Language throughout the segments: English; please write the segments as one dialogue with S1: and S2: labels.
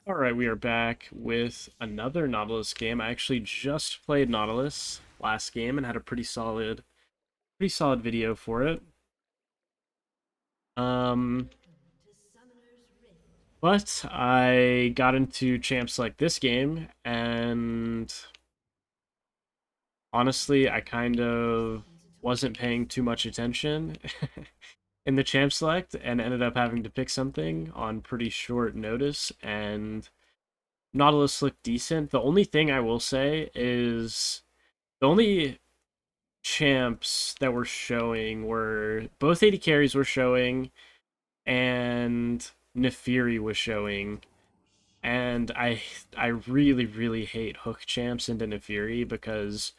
S1: Alright, we are back with another Nautilus game. I actually just played Nautilus last game and had a pretty solid video for it. Um, but I got into champs like this game, and honestly, I kind of wasn't paying too much attention in the champ select and ended up having to pick something on pretty short notice, and Nautilus looked decent. The only thing I will say is the only champs that were showing were both 80 carries were showing and Nefiri was showing. And I really hate hook champs into Nefiri because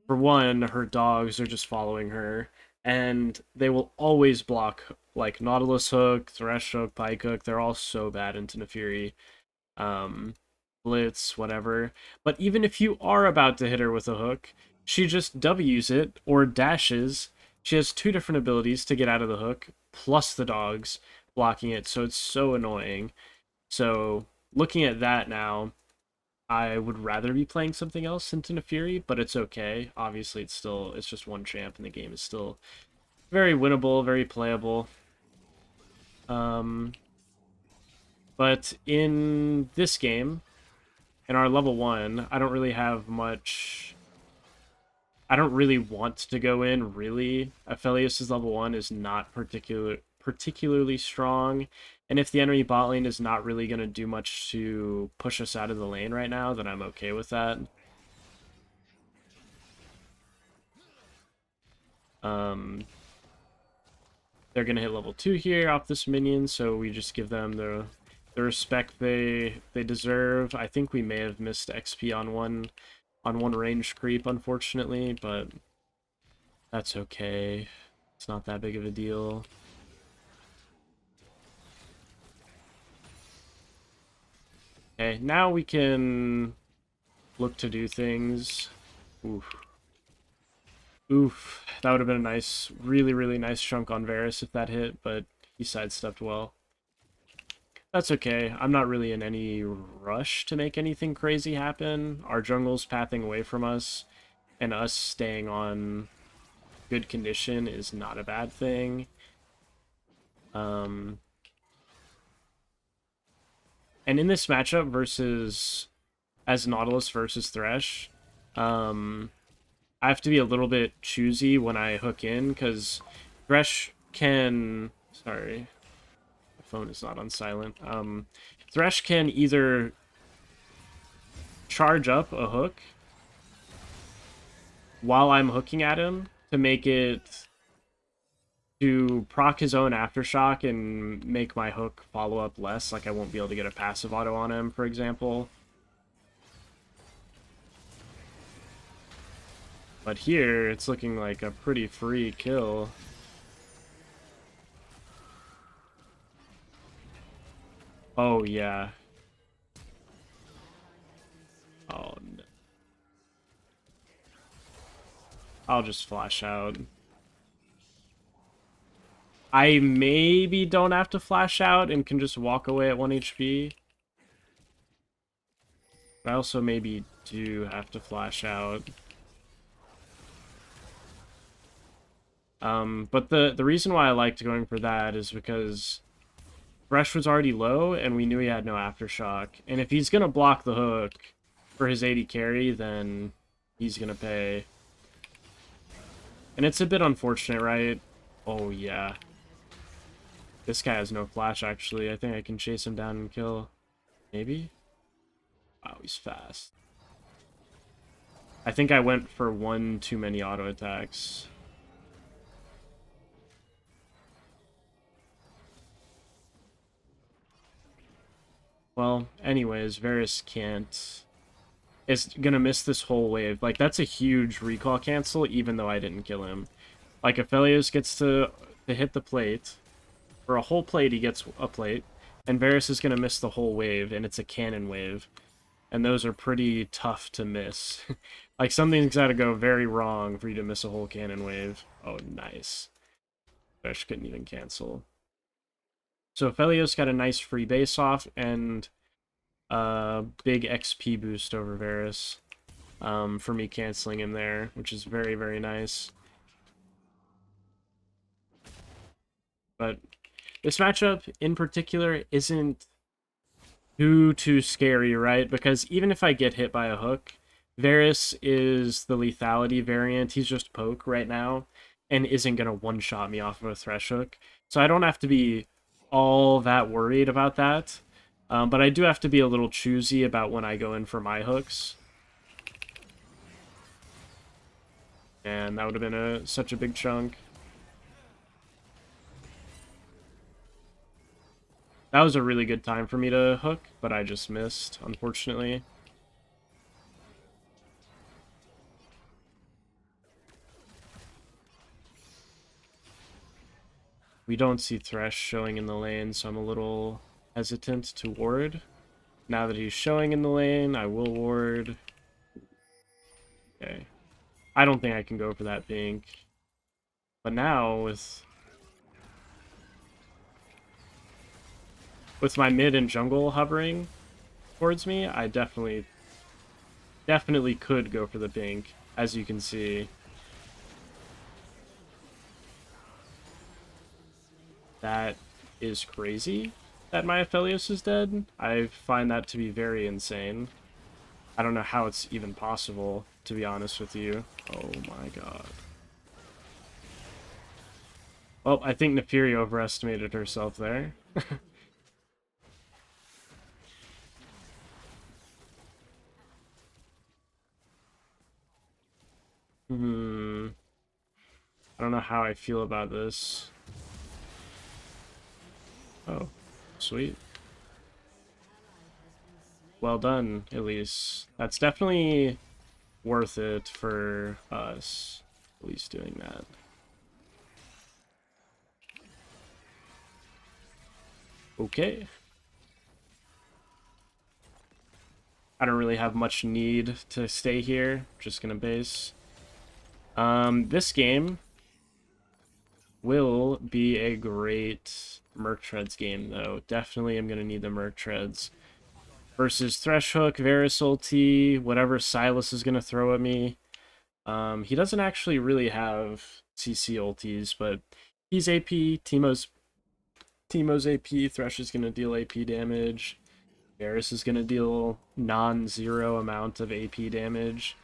S1: for one, her dogs are just following her and they will always block like Nautilus hook, Thresh hook, Pike hook. They're all so bad into Nefiri. Um Blitz, whatever. But even if you are about to hit her with a hook, she just W's it or dashes. She has two different abilities to get out of the hook, plus the dogs blocking it, so it's so annoying. So looking at that now, I would rather be playing something else into Nefiri, but it's okay. Obviously, it's just one champ, and the game is still very winnable, very playable. Um, but in this game, in our level 1, I don't really have much. I don't really want to go in, really. Aphelios' level 1 is not particularly strong, and if the enemy bot lane is not really going to do much to push us out of the lane right now, then I'm okay with that. Um, they're going to hit level 2 here off this minion, so we just give them the respect they deserve. I think we may have missed XP on one range creep, unfortunately, but that's okay. It's not that big of a deal. Okay, now we can look to do things. Oof. Oof. That would have been a nice, really nice chunk on Varus if that hit, but he sidestepped well. That's okay. I'm not really in any rush to make anything crazy happen. Our jungle's pathing away from us, and us staying on good condition is not a bad thing. Um, and in this matchup versus as Nautilus versus Thresh, um, I have to be a little bit choosy when I hook in because Thresh can. Sorry, my phone is not on silent. Thresh can either charge up a hook while I'm hooking at him to make it to proc his own aftershock and make my hook follow up less. Like I won't be able to get a passive auto on him, for example. But here, it's looking like a pretty free kill. Oh, yeah. Oh, no. I'll just flash out. I maybe don't have to flash out and can just walk away at 1 HP. But I also maybe do have to flash out. But the reason why I liked going for that is because Thresh was already low, and we knew he had no Aftershock. And if he's going to block the hook for his 80 carry, then he's going to pay. And it's a bit unfortunate, right? Oh, yeah. This guy has no flash, actually. I think I can chase him down and kill. Maybe? Wow, he's fast. I think I went for one too many auto attacks. Well, anyways, Varus can't... is gonna miss this whole wave. Like, that's a huge recall cancel, even though I didn't kill him. Like, Aphelios gets to hit the plate. For a whole plate, he gets a plate. And Varus is gonna miss the whole wave, and it's a cannon wave. And those are pretty tough to miss. Like, something's gotta go very wrong for you to miss a whole cannon wave. Oh, nice. Fish couldn't even cancel. So Aphelios got a nice free base off, and big XP boost over Varus for me canceling him there, which is very, very nice. But this matchup in particular isn't too scary, right? Because even if I get hit by a hook, Varus is the lethality variant. He's just poke right now and isn't going to one-shot me off of a Thresh hook. So I don't have to be all that worried about that. But I do have to be a little choosy about when I go in for my hooks. And that would have been such a big chunk. That was a really good time for me to hook, but I just missed, unfortunately. We don't see Thresh showing in the lane, so I'm a little hesitant to ward. Now that he's showing in the lane, I will ward. Okay. I don't think I can go for that pink. But now, with my mid and jungle hovering towards me, I definitely could go for the pink, as you can see. That is crazy that my Aphelios is dead. I find that to be very insane. I don't know how it's even possible, to be honest with you. Oh my god. Well, I think Nefiri overestimated herself there. I don't know how I feel about this. Oh, sweet. Well done, Elise. That's definitely worth it for us, at least doing that. Okay. I don't really have much need to stay here. Just gonna base. This game will be a great Merc Treads game, though. Definitely am gonna need the Merc Treads. Versus Thresh Hook, Varus ulti, whatever Silas is gonna throw at me. He doesn't actually really have CC ultis, but he's AP. Teemo's AP. Thresh is gonna deal AP damage. Varus is gonna deal non-zero amount of AP damage.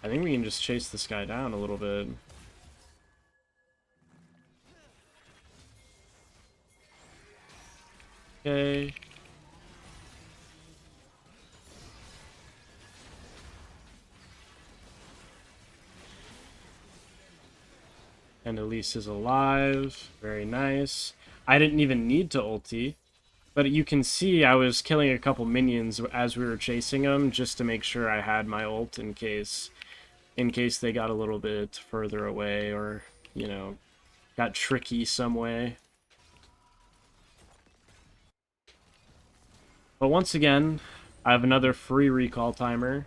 S1: I think we can just chase this guy down a little bit. Okay. And Elise is alive. Very nice. I didn't even need to ulti. But you can see I was killing a couple minions as we were chasing them just to make sure I had my ult in case they got a little bit further away or, you know, got tricky some way. But once again, I have another free recall timer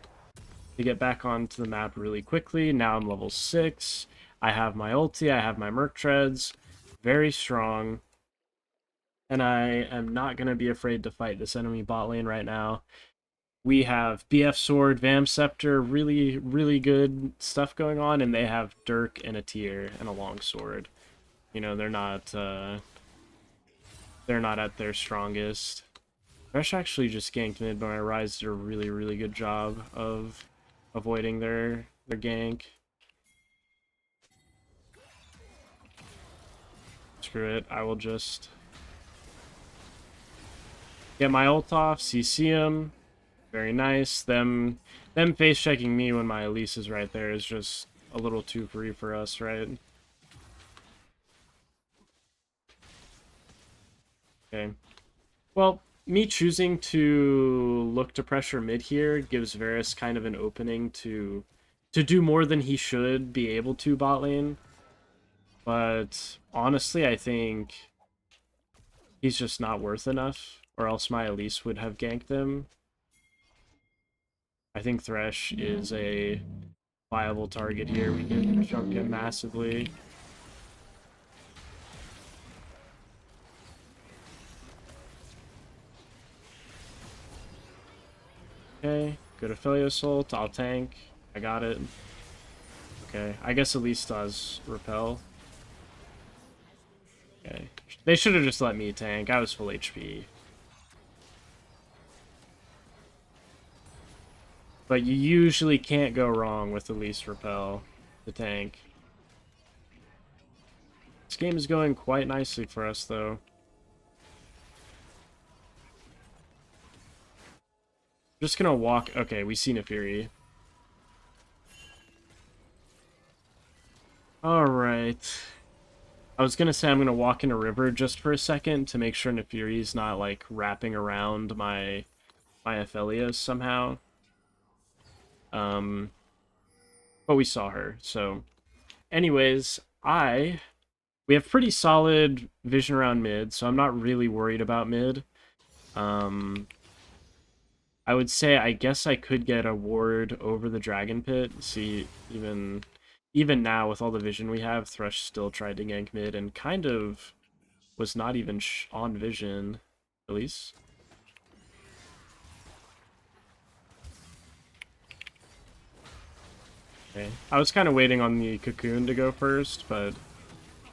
S1: to get back onto the map really quickly. Now I'm level 6. I have my ulti, I have my Merc Treads. Very strong. And I am not going to be afraid to fight this enemy bot lane right now. We have BF Sword, Vam Scepter, really, really good stuff going on, and they have Dirk and a Tier and a Long Sword. You know, they're not at their strongest. Thresh actually just ganked mid, but my Ryze did a really, really good job of avoiding their gank. Screw it, I will just get my ult off, CC him. Very nice. Them face checking me when my Elise is right there is just a little too free for us, right? Okay. Well, me choosing to look to pressure mid here gives Varus kind of an opening to do more than he should be able to bot lane. But honestly, I think he's just not worth enough, or else my Elise would have ganked him. I think Thresh is a viable target here. We can chunk him massively. Okay, good Affiliate Assault. I'll tank. I got it. Okay, I guess at least does repel. Okay, they should have just let me tank. I was full HP. But you usually can't go wrong with at least repel the tank. This game is going quite nicely for us, though. Just gonna walk. Okay, we see Nefiri. Alright. I was gonna say I'm gonna walk in a river just for a second to make sure Nefiri's not, like, wrapping around my Aphelios somehow. But we saw her, so... Anyways, we have pretty solid vision around mid, so I'm not really worried about mid. I would say I guess I could get a ward over the Dragon Pit. See, even now with all the vision we have, Thresh still tried to gank mid and kind of was not even on vision, at least. Okay. I was kind of waiting on the Cocoon to go first, but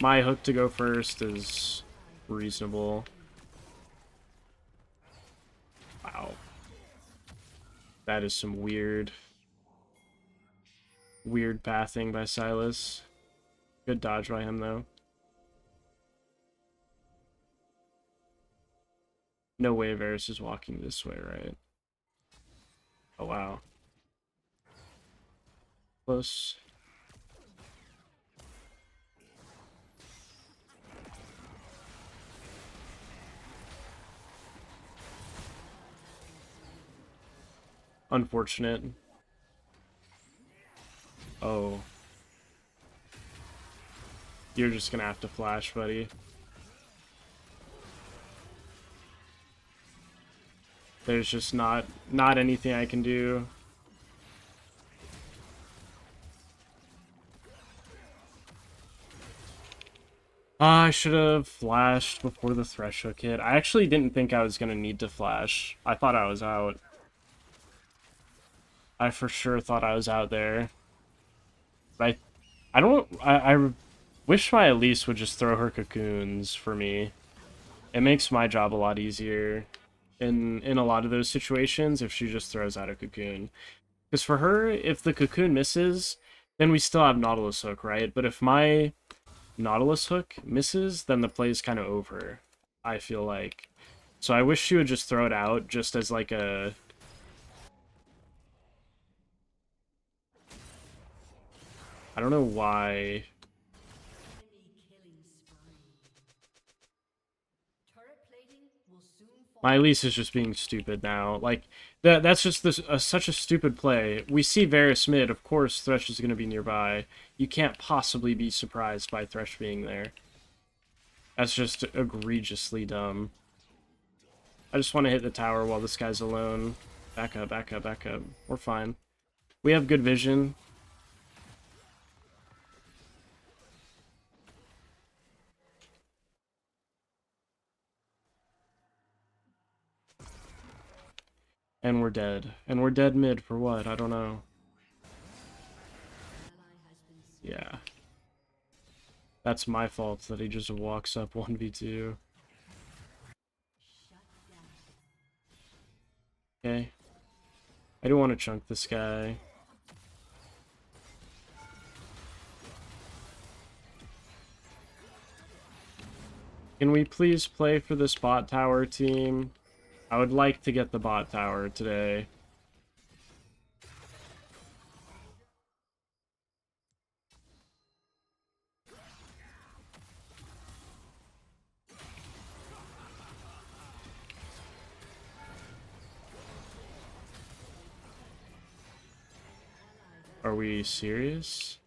S1: my hook to go first is reasonable. Wow. That is some weird pathing by Silas. Good dodge by him, though. No way Varus is walking this way, right? Oh, wow. Close. Unfortunate. Oh. You're just gonna have to flash, buddy. There's just not anything I can do. I should have flashed before the Thresh hook hit. I actually didn't think I was gonna need to flash. I thought I was out. I for sure thought I was out there. But I wish my Elise would just throw her cocoons for me. It makes my job a lot easier in a lot of those situations if she just throws out a cocoon. Because for her, if the cocoon misses, then we still have Nautilus hook, right? But if my Nautilus hook misses, then the play's kind of over, I feel like. So I wish she would just throw it out just as like a... I don't know why... My Elise is just being stupid now. Like, that's just such a stupid play. We see Varus mid, of course Thresh is going to be nearby. You can't possibly be surprised by Thresh being there. That's just egregiously dumb. I just want to hit the tower while this guy's alone. Back up, back up, back up. We're fine. We have good vision. And we're dead. And we're dead mid for what? I don't know. Yeah. That's my fault that he just walks up 1v2. Okay. I do want to chunk this guy. Can we please play for this bot tower team? I would like to get the bot tower today. Are we serious?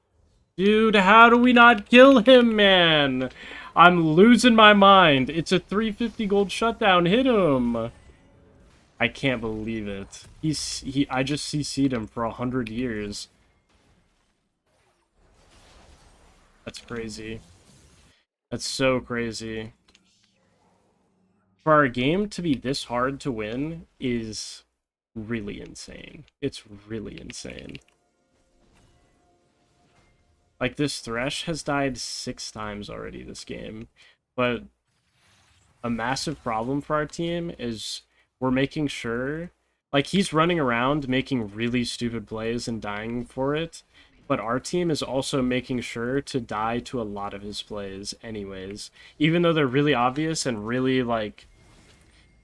S1: Dude, how do we not kill him, man? I'm losing my mind. It's a 350 gold shutdown. Hit him. I can't believe it. I just CC'd him for 100 years. That's crazy. That's so crazy. For our game to be this hard to win is really insane. It's really insane. Like, this Thresh has died 6 times already this game, but a massive problem for our team is we're making sure, like, he's running around making really stupid plays and dying for it, but our team is also making sure to die to a lot of his plays anyways, even though they're really obvious and really, like,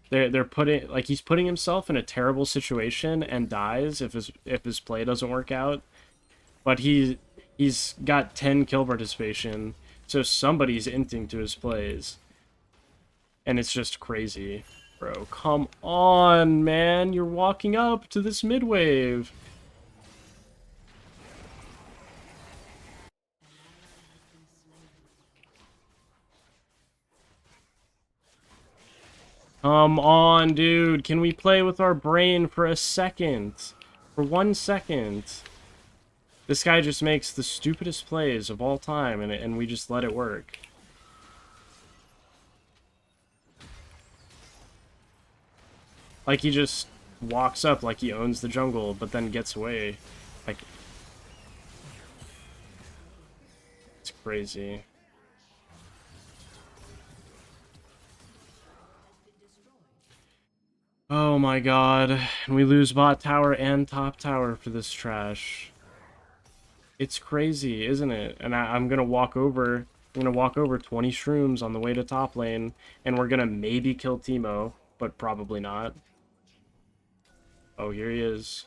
S1: they're putting, like, he's putting himself in a terrible situation and dies if his play doesn't work out, but he's got 10 kill participation, so somebody's inting to his plays. And it's just crazy. Bro, come on, man. You're walking up to this mid wave. Come on, dude. Can we play with our brain for a second? For 1 second. This guy just makes the stupidest plays of all time, and we just let it work. Like, he just walks up like he owns the jungle, but then gets away. Like, it's crazy. Oh my god. And we lose bot tower and top tower for this trash. It's crazy, isn't it? And I'm gonna walk over. I'm gonna walk over 20 shrooms on the way to top lane, and we're gonna maybe kill Teemo, but probably not. Oh, here he is.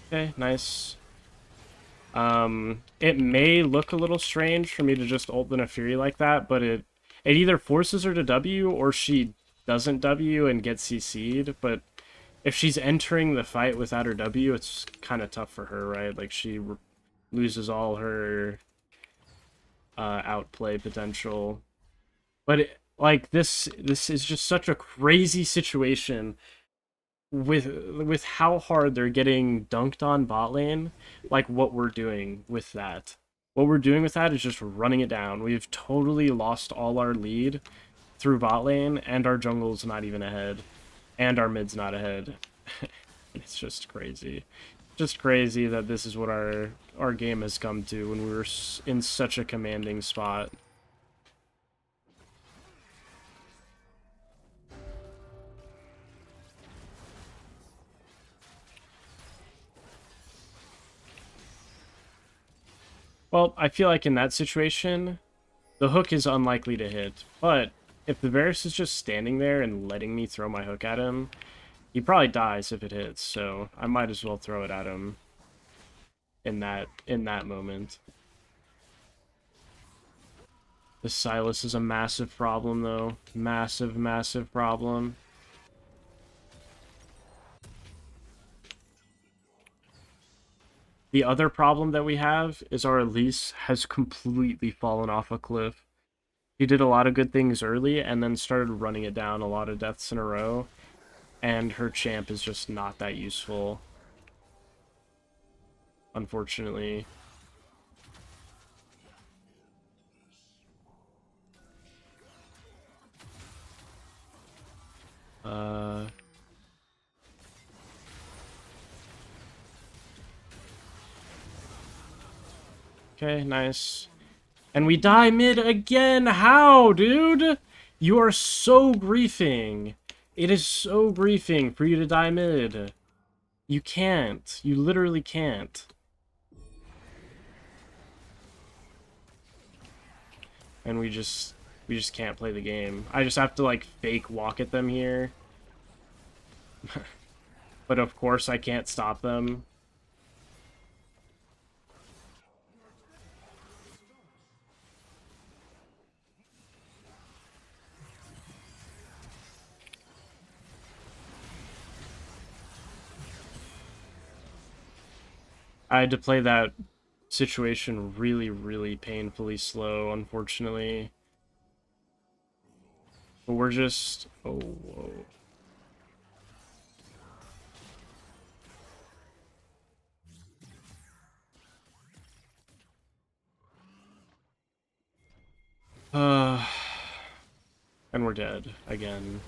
S1: Okay, nice. It may look a little strange for me to just ult in a Fury like that, but it either forces her to W or she doesn't W and gets CC'd, but if she's entering the fight without her W, it's kind of tough for her, right? Like, she loses all her outplay potential. But like, this is just such a crazy situation with how hard they're getting dunked on bot lane. Like, what we're doing with that. What we're doing with that is just running it down. We've totally lost all our lead through bot lane, and our jungle's not even ahead. And our mid's not ahead. It's just crazy. Just crazy that this is what our game has come to when we were in such a commanding spot. Well, I feel like in that situation, the hook is unlikely to hit, but if the Varus is just standing there and letting me throw my hook at him, he probably dies if it hits, so I might as well throw it at him in that moment. The Silas is a massive problem, though. Massive, massive problem. The other problem that we have is our Elise has completely fallen off a cliff. She did a lot of good things early and then started running it down a lot of deaths in a row, and her champ is just not that useful, unfortunately. Uh, okay, nice. And we die mid again! How, dude? You are so griefing. It is so griefing for you to die mid. You can't. You literally can't. And we just can't play the game. I just have to, like, fake walk at them here. But of course I can't stop them. I had to play that situation really, really painfully slow, unfortunately. But we're just... Oh, whoa. we're dead again.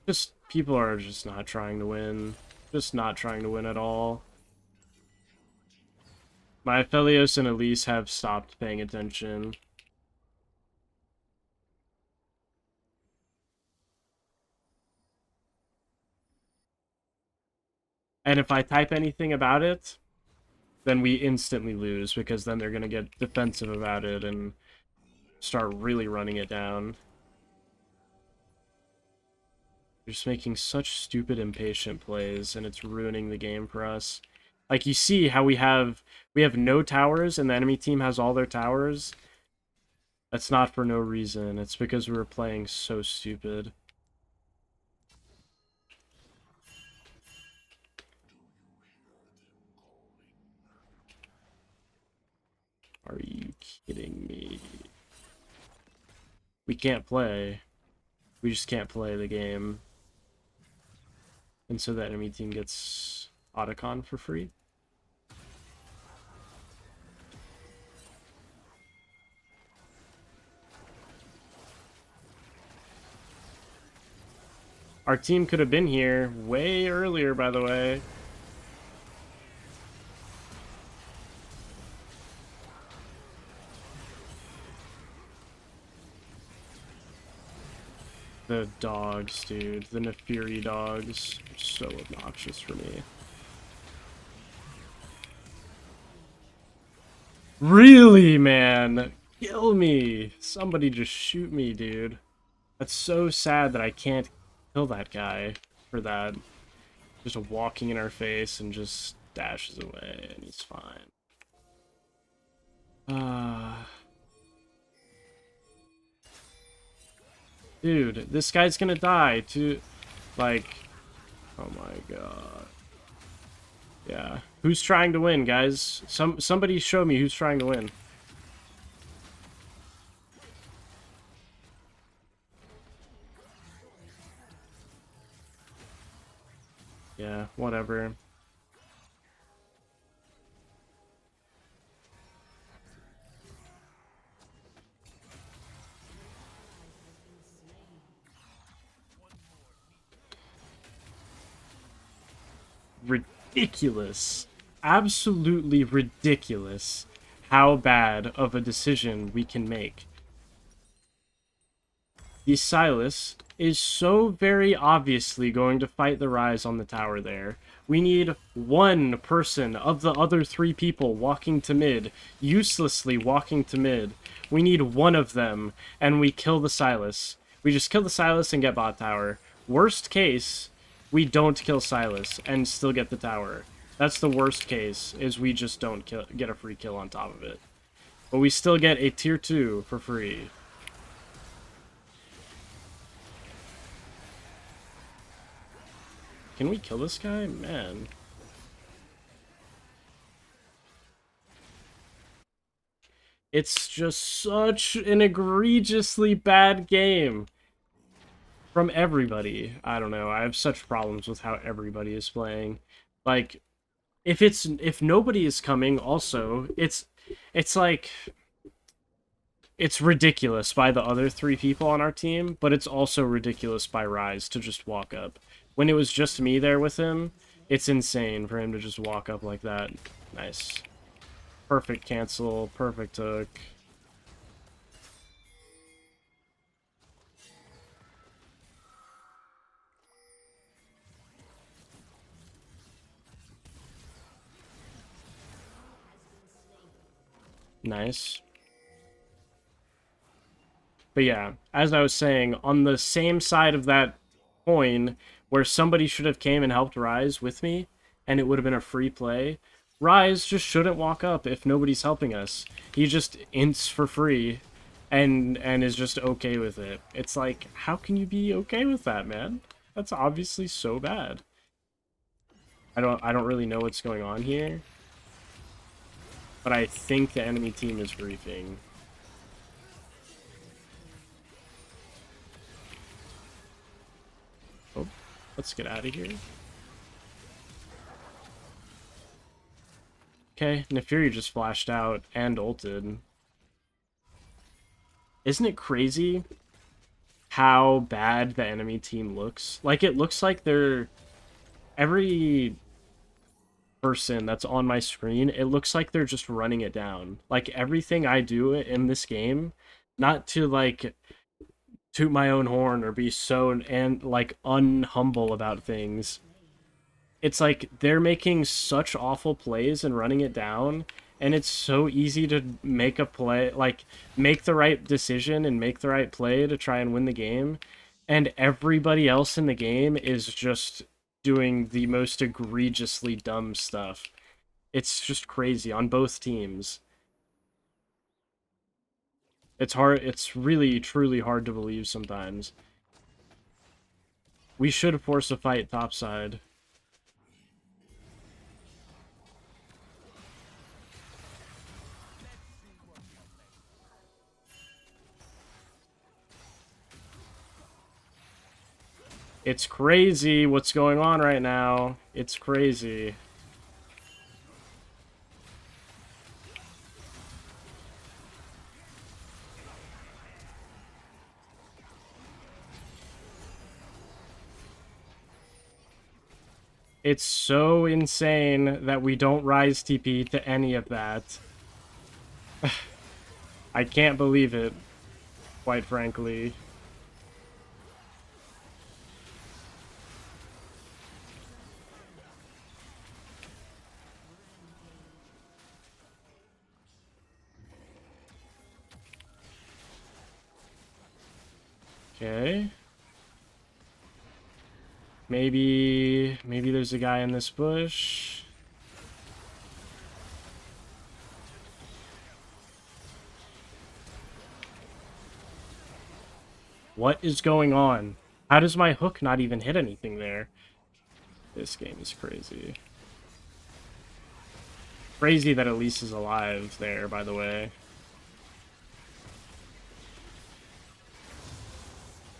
S1: Just, people are just not trying to win. Just not trying to win at all. My Aphelios and Elise have stopped paying attention. And if I type anything about it, then we instantly lose, because then they're going to get defensive about it and start really running it down. They're just making such stupid, impatient plays, and it's ruining the game for us. Like, you see how we have no towers, and the enemy team has all their towers? That's not for no reason. It's because we were playing so stupid. Are you kidding me? We can't play. We just can't play the game. And so the enemy team gets Otacon for free. Our team could have been here way earlier, by the way. The dogs, dude. The Nefiri dogs are so obnoxious for me. Really, man? Kill me. Somebody just shoot me, dude. That's so sad that I can't kill that guy for that. Just walking in our face and just dashes away, and he's fine. Dude, this guy's gonna die too. Like, oh my god. Yeah. Who's trying to win, guys? Somebody show me who's trying to win. Yeah, whatever. Ridiculous. Absolutely ridiculous how bad of a decision we can make. The Silas is so very obviously going to fight the Rise on the tower there. We need one person of the other three people walking to mid, uselessly walking to mid. We need one of them, and we kill the Silas. We just kill the Silas and get bot tower. Worst case, we don't kill Silas and still get the tower. That's the worst case, is we just don't get a free kill on top of it. But we still get a tier 2 for free. Can we kill this guy? Man. It's just such an egregiously bad game. From everybody. I don't know. I have such problems with how everybody is playing. Like, if nobody is coming also, it's like, it's ridiculous by the other three people on our team, but it's also ridiculous by Rise to just walk up. When it was just me there with him, it's insane for him to just walk up like that. Nice. Perfect cancel, perfect hook. Nice. But yeah, as I was saying, on the same side of that coin, where somebody should have came and helped Rise with me, and it would have been a free play, Rise just shouldn't walk up if nobody's helping us. He just ints for free, and is just okay with it. It's like, how can you be okay with that, man? That's obviously so bad. I don't really know what's going on here, but I think the enemy team is briefing. Oh, let's get out of here. Okay, Nefiri just flashed out and ulted. Isn't it crazy how bad the enemy team looks. Like, it looks like they're... Every person that's on my screen, it looks like they're just running it down. Like, everything I do in this game, not to, like, toot my own horn or be so, and, like, unhumble about things, it's like they're making such awful plays and running it down, and it's so easy to make a play, like make the right decision and make the right play to try and win the game, and everybody else in the game is just doing the most egregiously dumb stuff. It's just crazy on both teams. It's hard, it's really truly hard to believe sometimes. We should force a fight topside. It's crazy what's going on right now. It's crazy. It's so insane that we don't rise TP to any of that. I can't believe it, quite frankly. Okay. Maybe there's a guy in this bush. What is going on? How does my hook not even hit anything there? This game is crazy. Crazy that Elise is alive there, by the way.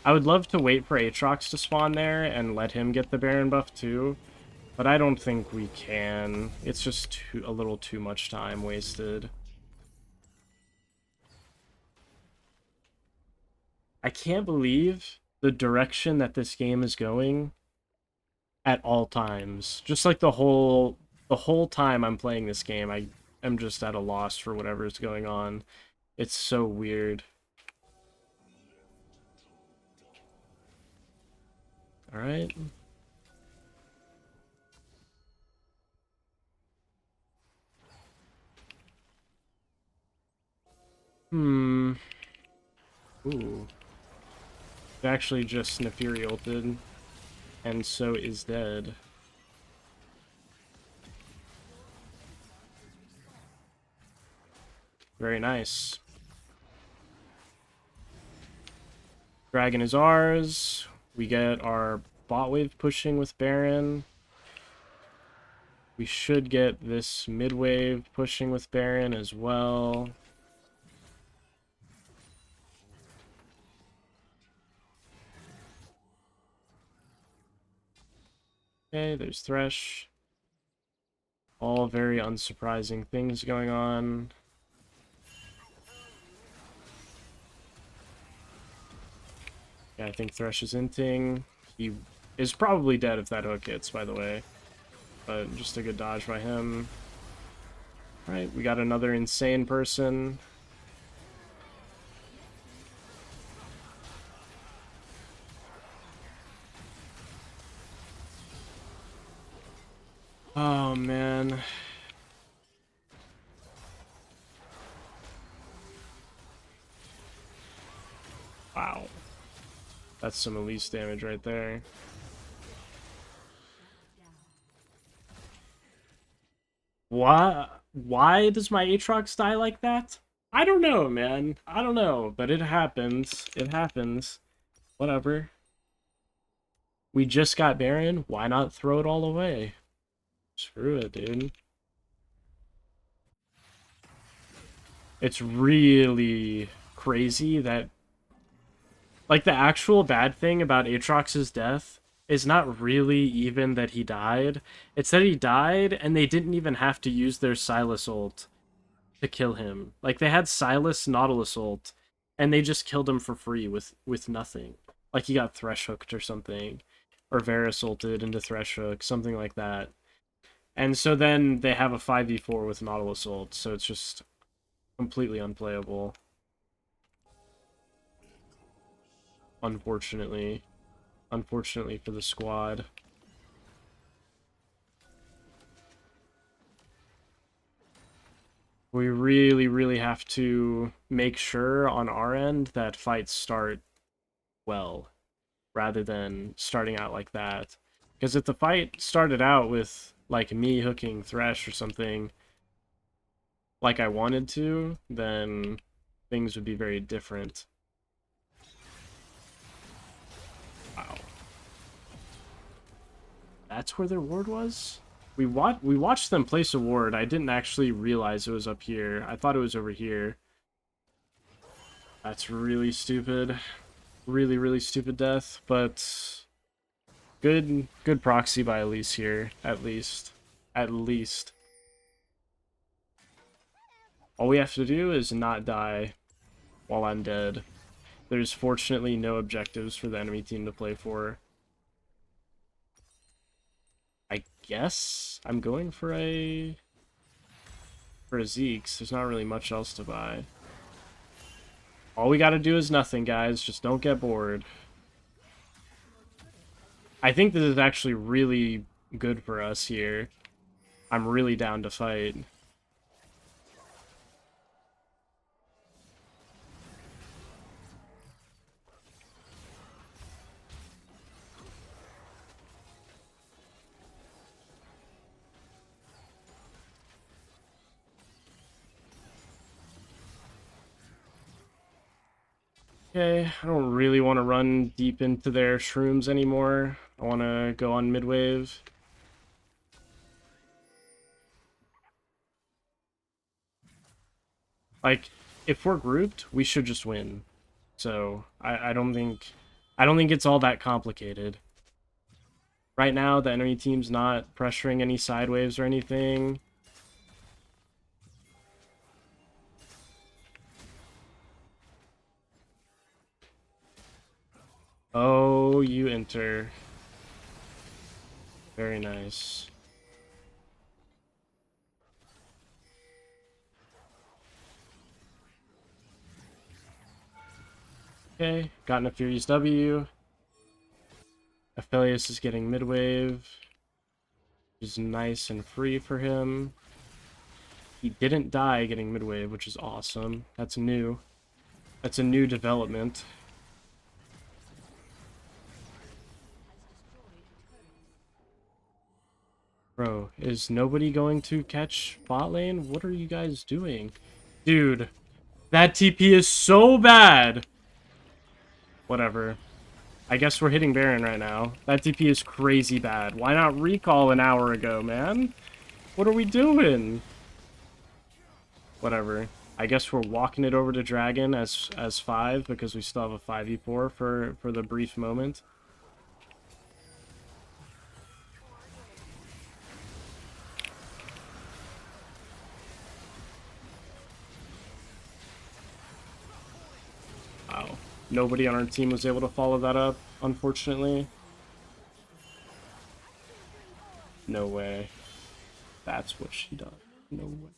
S1: I would love to wait for Aatrox to spawn there and let him get the Baron buff too, but I don't think we can. It's just a little too much time wasted. I can't believe the direction that this game is going at all times. Just like the whole time I'm playing this game, I am just at a loss for whatever is going on. It's so weird. All right. Hmm. Ooh. It actually just Nefiri ulted, and so is dead. Very nice. Dragon is ours. We get our bot wave pushing with Baron. We should get this mid wave pushing with Baron as well. Okay, there's Thresh. All very unsurprising things going on. Yeah, I think Thresh is inting. He is probably dead if that hook hits, by the way. But just a good dodge by him. Alright, we got another insane person. Oh, man. Wow. That's some Elise damage right there. Why does my Aatrox die like that? I don't know, man. I don't know, but it happens. It happens. Whatever. We just got Baron. Why not throw it all away? Screw it, dude. It's really crazy that... Like, the actual bad thing about Aatrox's death is not really even that he died. It's that he died, and they didn't even have to use their Silas ult to kill him. Like, they had Silas Nautilus ult, and they just killed him for free with nothing. Like he got thresh hooked or something, or Varus ulted into thresh hook, something like that. And so then they have a 5v4 with Nautilus ult, so it's just completely unplayable. Unfortunately. Unfortunately for the squad. We really, really have to make sure on our end that fights start well, rather than starting out like that. Because if the fight started out with, like, me hooking Thresh or something like I wanted to, then things would be very different. Wow. That's where their ward was? We watched them place a ward. I didn't actually realize it was up here. I thought it was over here. That's really stupid. Really, really stupid death, but good proxy by Elise here, at least. At least. All we have to do is not die while I'm dead. There's fortunately no objectives for the enemy team to play for. I guess I'm going for a Zeke. There's not really much else to buy. All we gotta do is nothing, guys. Just don't get bored. I think this is actually really good for us here. I'm really down to fight. Okay, I don't really want to run deep into their shrooms anymore. I want to go on mid-wave. Like, if we're grouped, we should just win. So, I don't think it's all that complicated. Right now, the enemy team's not pressuring any side waves or anything. Oh, you enter. Very nice. Okay, gotten a Furious W. Aphelios is getting mid-wave. Which is nice and free for him. He didn't die getting mid-wave, which is awesome. That's new. That's a new development. Bro, is nobody going to catch bot lane? What are you guys doing? Dude, that TP is so bad! Whatever. I guess we're hitting Baron right now. That TP is crazy bad. Why not recall an hour ago, man? What are we doing? Whatever. I guess we're walking it over to Dragon as 5 because we still have a 5v4 for the brief moment. Wow. Nobody on our team was able to follow that up, unfortunately. No way. That's what she does. No way.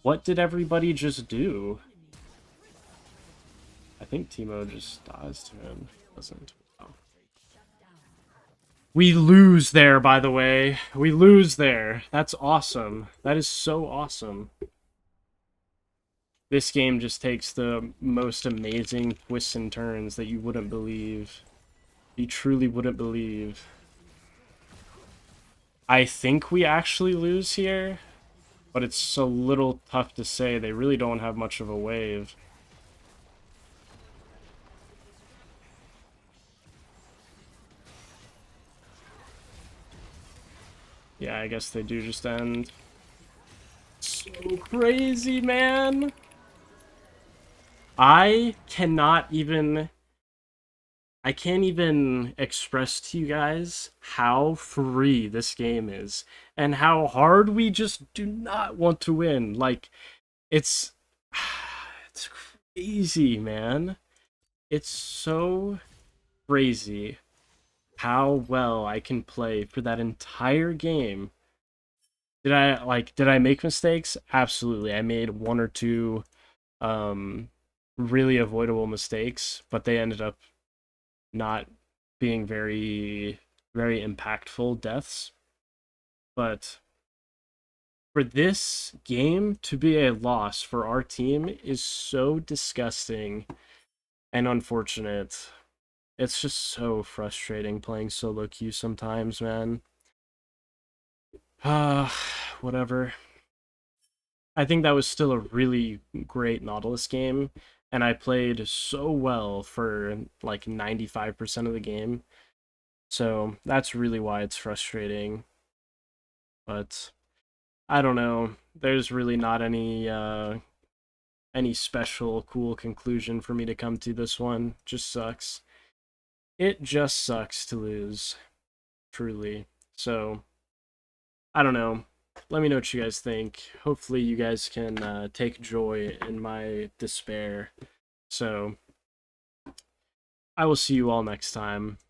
S1: What did everybody just do? I think Teemo just dies to him. Doesn't. Oh. We lose there, by the way. We lose there. That's awesome. That is so awesome. This game just takes the most amazing twists and turns that you wouldn't believe. You truly wouldn't believe. I think we actually lose here, but it's a little tough to say. They really don't have much of a wave. Yeah, I guess they do just end. So crazy, man! I can't even express to you guys how free this game is and how hard we just do not want to win. Like, it's crazy, man. It's so crazy how well I can play for that entire game. Did I make mistakes? Absolutely. I made one or two um really avoidable mistakes, but they ended up not being very impactful deaths. But for this game to be a loss for our team is so disgusting and unfortunate. It's just so frustrating playing solo queue sometimes, man. Ah, whatever. I think that was still a really great Nautilus game, and I played so well for like 95% of the game. So that's really why it's frustrating. But I don't know. There's really not any special cool conclusion for me to come to this one. Just sucks. It just sucks to lose, truly. So I don't know. Let me know what you guys think. Hopefully, you guys can take joy in my despair. So, I will see you all next time.